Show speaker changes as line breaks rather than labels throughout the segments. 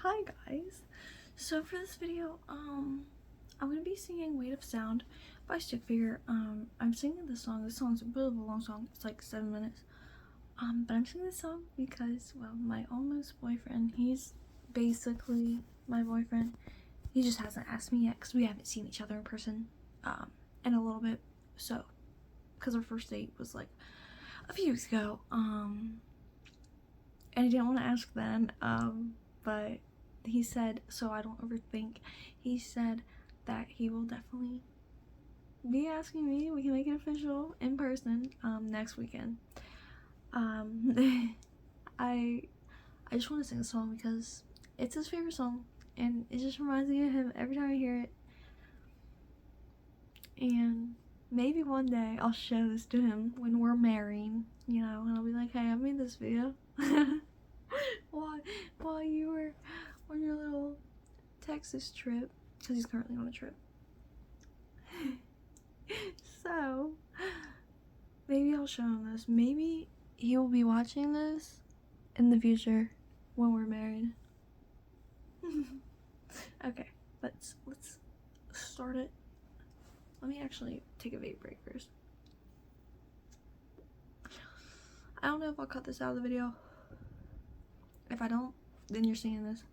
Hi guys. So for this video, I'm gonna be singing Weight of Sound by Stick Figure. I'm singing this song. This song's a bit of a long song. It's like 7 minutes. But I'm singing this song because, well, my almost boyfriend, he's basically my boyfriend. He just hasn't asked me yet because we haven't seen each other in person, in a little bit. So, because our first date was like a few weeks ago, and I didn't want to ask then, but he said, so I don't overthink, he said that he will definitely be asking me. We can make it official in person next weekend. I just want to sing a song because it's his favorite song and it just reminds me of him every time I hear it. And maybe one day I'll show this to him when we're married, you know, and I'll be like, hey, I made this video while you were on your little Texas trip, because he's currently on a trip. So maybe I'll show him this. Maybe he will be watching this in the future when we're married. Okay, let's start it. Let me actually take a vape break first. I don't know if I'll cut this out of the video. If I don't, then you're seeing this.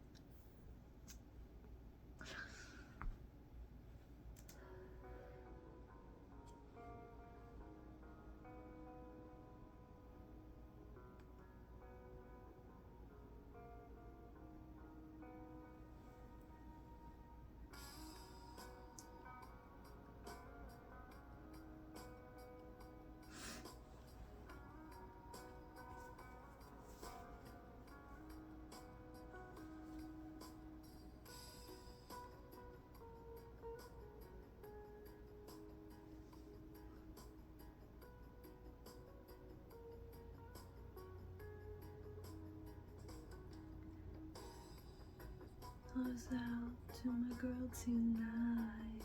I was out to my girl tonight.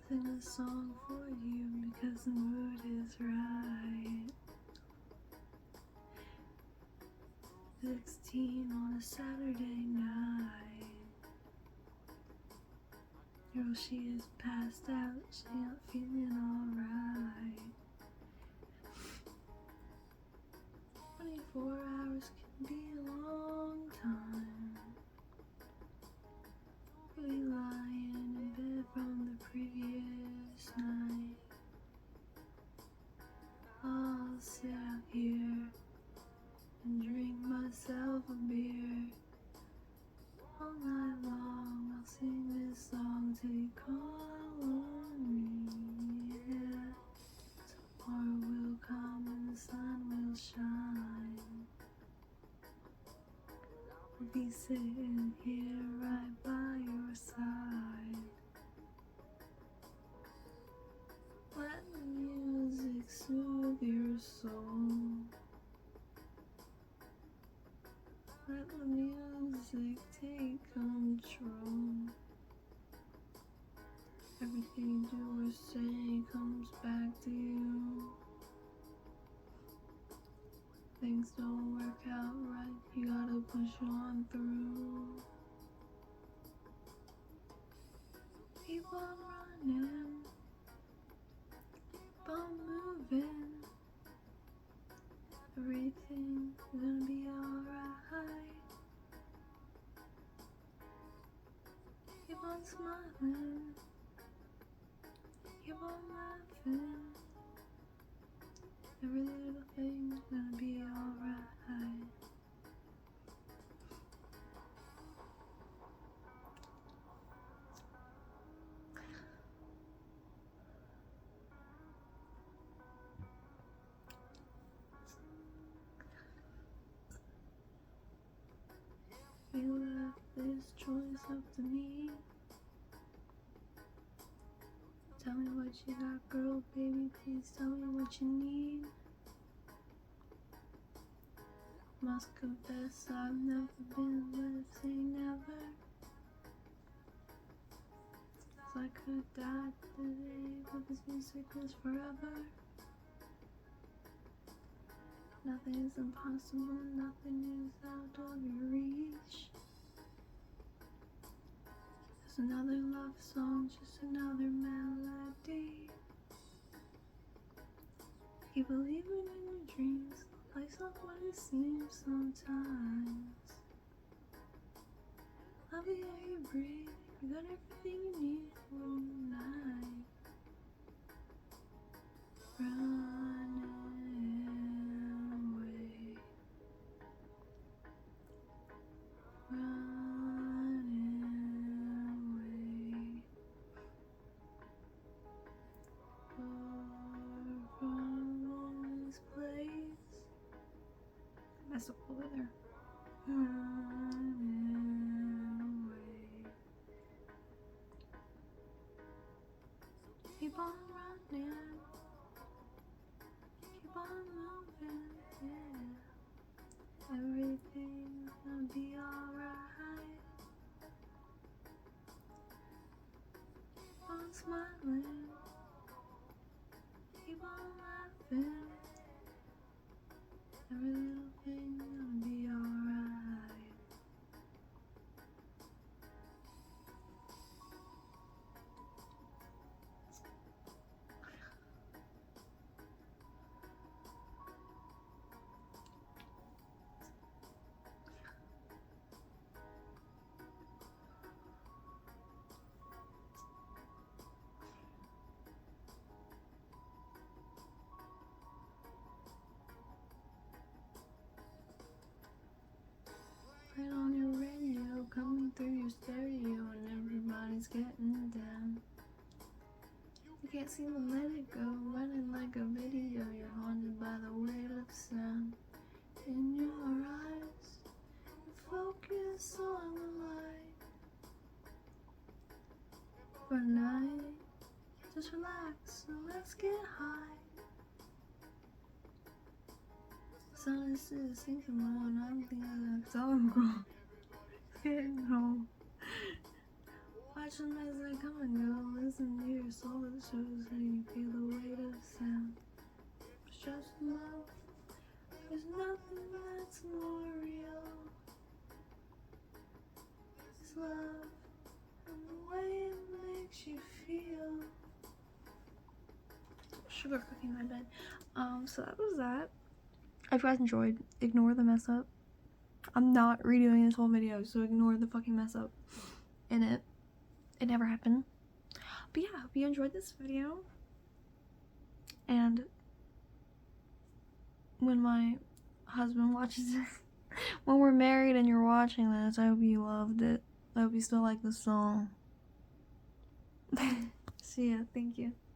Sing a song for you because the mood is right. 16 on a Saturday night. Girl, she is passed out, she not feeling alright. 24 hours can be a long time. We lying in bed from the previous night. I'll sit out here and drink myself a beer. All night long I'll sing this song till you call on me. Yeah. Tomorrow will come and the sun will shine. I'll be sitting here right by your side. Let the music soothe your soul. Let the music take control. Everything you do or say comes back to you. Things don't work out right, you gotta push on through. Keep on running, keep on moving. Everything's gonna be alright. Keep on smiling, keep on laughing. Every little thing's gonna be alright. You left this choice up to me. Tell me what you got, girl, baby, please tell me what you need. Must confess I've never been with say never. 'Cause I could die today, but this music is forever. Nothing is impossible, nothing is out of Just another love song, just another melody. Keep believing in your dreams. Life's not what it seems sometimes. Love the air you breathe. You got everything you need for tonight. Running away. Running away. Far from this place. Mess up over there. Running away. Keep on running. Keep on moving, yeah. Everything's gonna be alright. Keep on smiling. Keep on laughing. Every little thing's gonna be alright. Right on your radio, coming through your stereo, and everybody's getting down. You can't seem to let it go, running like a video. You're haunted by the weight of sound in your eyes. You focus on the light. For night, just relax and let's get high. Sun is still sinking low, and I'm thinking that I'm grown. Getting home. Watch them as they come and go. Listen to your soul that shows how you feel the weight of sound. It's just love. There's nothing that's more real. It's love and the way it makes you feel. Sugar cooking my bed. So that was that. If you guys enjoyed, ignore the mess up. I'm not redoing this whole video, so ignore the fucking mess up in it. It never happened. But yeah, hope you enjoyed this video. And when my husband watches this, when we're married and you're watching this, I hope you loved it. I hope you still like the song. So yeah, thank you.